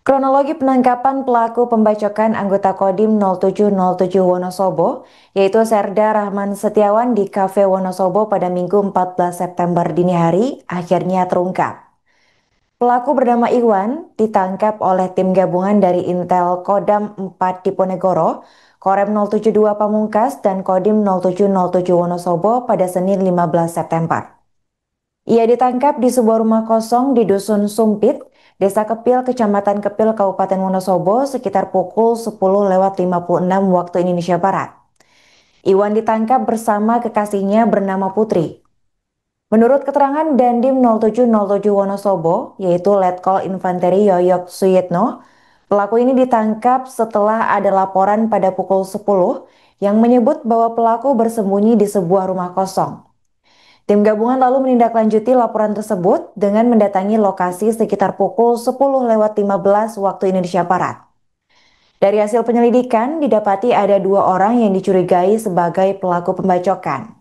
Kronologi penangkapan pelaku pembacokan anggota Kodim 0707 Wonosobo, yaitu Serda Rahman Setiawan di Kafe Wonosobo pada Minggu 14 September dini hari, akhirnya terungkap. Pelaku bernama Iwan ditangkap oleh tim gabungan dari Intel Kodam 4 Diponegoro, Korem 072 Pamungkas, dan Kodim 0707 Wonosobo pada Senin 15 September. Ia ditangkap di sebuah rumah kosong di Dusun Sumpit, Desa Kepil, Kecamatan Kepil, Kabupaten Wonosobo sekitar pukul 10.56 waktu Indonesia Barat. Iwan ditangkap bersama kekasihnya bernama Putri. Menurut keterangan Dandim 0707 Wonosobo, yaitu Letkol Infanteri Yoyok Suyitno, pelaku ini ditangkap setelah ada laporan pada pukul 10 yang menyebut bahwa pelaku bersembunyi di sebuah rumah kosong. Tim gabungan lalu menindaklanjuti laporan tersebut dengan mendatangi lokasi sekitar pukul 10.15 waktu Indonesia Barat. Dari hasil penyelidikan, didapati ada 2 orang yang dicurigai sebagai pelaku pembacokan.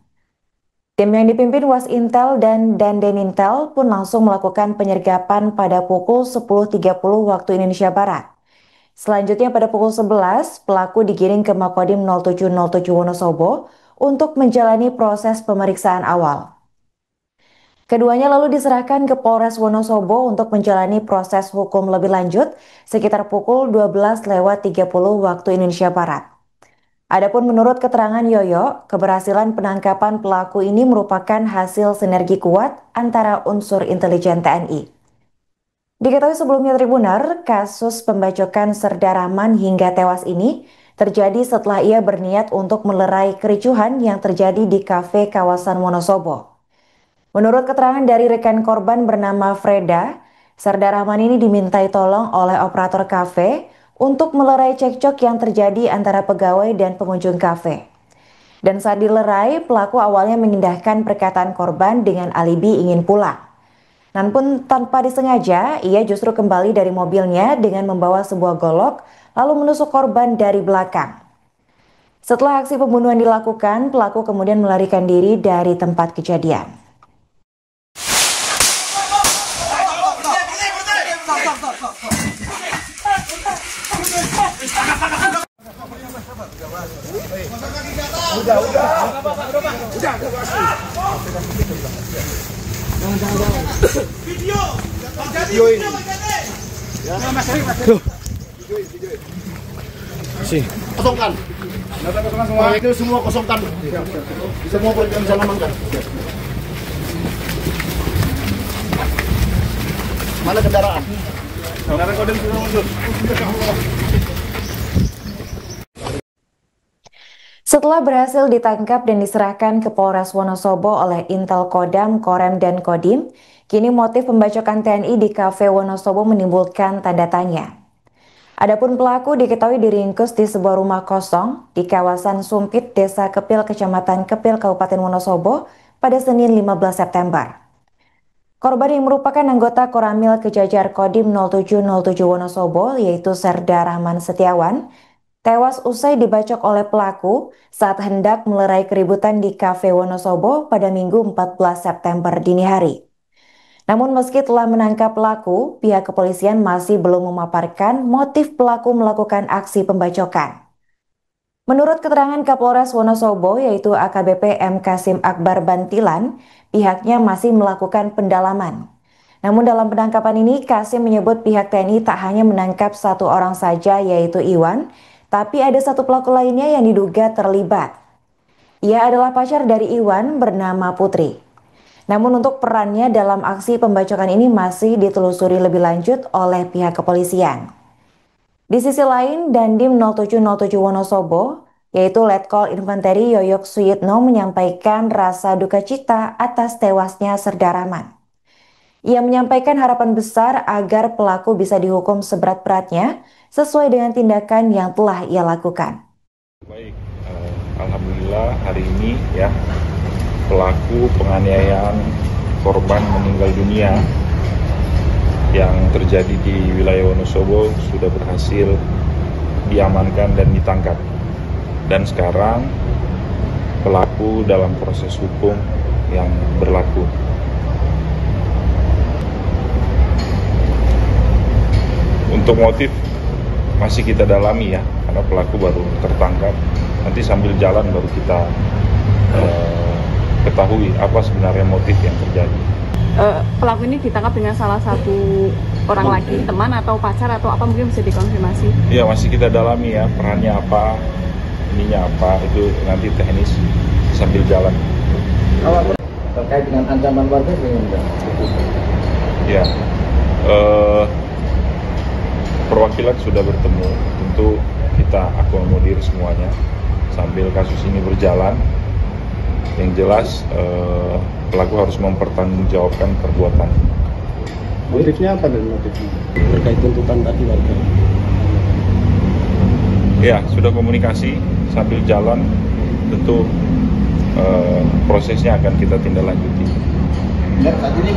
Tim yang dipimpin Wasintel dan Dandenintel pun langsung melakukan penyergapan pada pukul 10.30 waktu Indonesia Barat. Selanjutnya pada pukul 11, pelaku digiring ke Makodim 0707 Wonosobo untuk menjalani proses pemeriksaan awal. Keduanya lalu diserahkan ke Polres Wonosobo untuk menjalani proses hukum lebih lanjut sekitar pukul 12.30 waktu Indonesia Barat. Adapun menurut keterangan Yoyo, keberhasilan penangkapan pelaku ini merupakan hasil sinergi kuat antara unsur intelijen TNI. Diketahui sebelumnya Tribunar, kasus pembacokan Serda Rahman hingga tewas ini terjadi setelah ia berniat untuk melerai kericuhan yang terjadi di kafe kawasan Wonosobo. Menurut keterangan dari rekan korban bernama Freda, Serda Rahman ini dimintai tolong oleh operator kafe untuk melerai cekcok yang terjadi antara pegawai dan pengunjung kafe. Dan saat dilerai, pelaku awalnya mengindahkan perkataan korban dengan alibi ingin pulang. Namun tanpa disengaja, ia justru kembali dari mobilnya dengan membawa sebuah golok lalu menusuk korban dari belakang. Setelah aksi pembunuhan dilakukan, pelaku kemudian melarikan diri dari tempat kejadian. Udah. Video ini. Ya, Mas Heri. Video. Si. Kosongkan. Semua itu semua kosongkan. Semua bisa amankan. Mana kendaraan? Kendaraan Kodam sudah muncul. Setelah berhasil ditangkap dan diserahkan ke Polres Wonosobo oleh Intel Kodam, Korem, dan Kodim, kini motif pembacokan TNI di Kafe Wonosobo menimbulkan tanda tanya. Adapun pelaku diketahui diringkus di sebuah rumah kosong di kawasan Sumpit, Desa Kepil, Kecamatan Kepil, Kabupaten Wonosobo pada Senin 15 September. Korban yang merupakan anggota Koramil Kejajar Kodim 0707 Wonosobo, yaitu Serda Rahman Setiawan, tewas usai dibacok oleh pelaku saat hendak melerai keributan di Kafe Wonosobo pada Minggu 14 September dini hari. Namun meski telah menangkap pelaku, pihak kepolisian masih belum memaparkan motif pelaku melakukan aksi pembacokan. Menurut keterangan Kapolres Wonosobo, yaitu AKBP M. Kasim Akbar Bantilan, pihaknya masih melakukan pendalaman. Namun dalam penangkapan ini, Kasim menyebut pihak TNI tak hanya menangkap 1 orang saja, yaitu Iwan, tapi ada 1 pelaku lainnya yang diduga terlibat. Ia adalah pacar dari Iwan bernama Putri. Namun untuk perannya dalam aksi pembacokan ini masih ditelusuri lebih lanjut oleh pihak kepolisian. Di sisi lain, Dandim 0707 Wonosobo, yaitu Letkol Infanteri Yoyok Suyitno menyampaikan rasa duka cita atas tewasnya Serda Rahman. Ia menyampaikan harapan besar agar pelaku bisa dihukum seberat-beratnya sesuai dengan tindakan yang telah ia lakukan. Baik, alhamdulillah hari ini ya pelaku penganiayaan korban meninggal dunia yang terjadi di wilayah Wonosobo sudah berhasil diamankan dan ditangkap. Dan sekarang pelaku dalam proses hukum yang berlaku. Untuk motif masih kita dalami ya, karena pelaku baru tertangkap. Nanti sambil jalan baru kita ketahui apa sebenarnya motif yang terjadi. Pelaku ini ditangkap dengan salah satu orang lagi, teman atau pacar atau apa, mungkin bisa dikonfirmasi? Iya, masih kita dalami ya, perannya apa, ininya apa, itu nanti teknis sambil jalan. Terkait dengan ancaman warga bagaimana? Ya, perwakilan sudah bertemu, tentu kita akomodir semuanya sambil kasus ini berjalan. Yang jelas pelaku harus mempertanggungjawabkan perbuatan. Motifnya apa dan motifnya terkait tuntutan tadi warga? Ya, sudah komunikasi sambil jalan, tentu prosesnya akan kita tindak lanjuti. Dan saat ini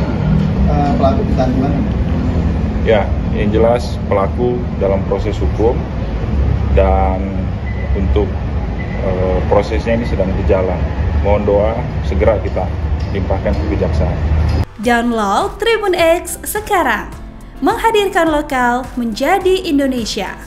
pelaku ditahan di mana? Ya, yang jelas pelaku dalam proses hukum dan untuk prosesnya ini sedang berjalan. Mohon doa segera kita limpahkan ke kejaksaan. Download Tribun X sekarang, menghadirkan lokal menjadi Indonesia.